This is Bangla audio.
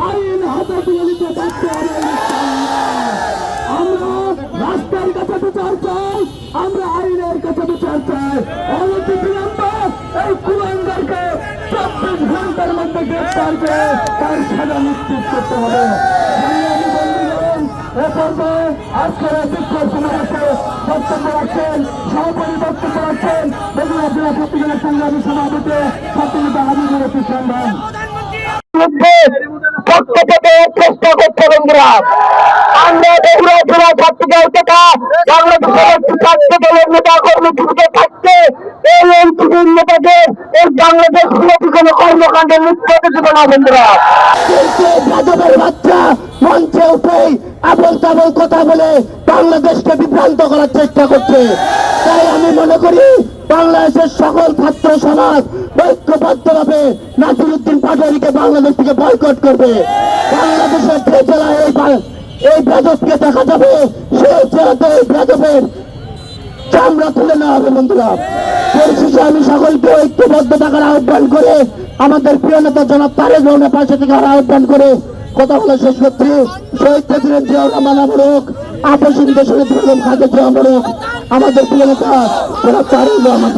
আইন হাতে তুলে নিতে বাধ্য হবে। আমরা রাস্তার কাছে বিচার চাই, আমরা আইনের কাছে বিচার চাই। এই কুলাঙ্গারকে 24 ঘন্টার মধ্যে গ্রেফতার করে তার সাজা নিশ্চিত করতে হবে। আজকের শিক্ষক সমাবেশে বক্তব্য রাখছেন, সভাপতি বক্তব্য রাখছেন বগুড়া জেলা ছাত্রলীগের সংগ্রামী সভাপতি ছাত্রলীগ হাবিবুর রশিদ খান। বক্তব্য দেওয়ার চেষ্টা করছে বন্ধুরা। আমরা বগুড়া জেলা ছাত্রদল থেকে বাংলাদেশের একটি ছাত্র দলের নেতা কর্মসূচিতে থাকতে এই এনসিপির নেতাদের এই বাংলাদেশ বিরোধী কোনো কর্মকাণ্ডে লিপ্ত হতে দেব না বন্ধুরা। যাদবের বাচ্চা মঞ্চে উঠেই আবল তাবল কথা বলে বাংলাদেশকে বিভ্রান্ত করার চেষ্টা করছে। তাই আমি মনে করি বাংলাদেশের সকল ছাত্র সমাজ ঐক্যবদ্ধভাবে নাসিরউদ্দিন পাটোয়ারীকে বাংলাদেশ থেকে বয়কট করবে। বাংলাদেশের যে জেলায় এই বেদবকে দেখা যাবে সেই জেলাতে এই বেদবের চামড়া তুলে নেওয়া হবে বন্ধুরা। পরিশেষে আমি সকলকে ঐক্যবদ্ধ থাকার আহ্বান করে আমাদের প্রিয় নেতা জনাব তারেক রহমানের পাশে থেকে আহ্বান করে কথা বলা শেষ করছি। শহীদ প্রেসিডেন্ট জিয়াউর রহমান আমরক, আপসীন দেশের বেগম খালেদা জিয়া আমরক, আমাদের প্রিয় নেতা জনাব তারেক রহমান।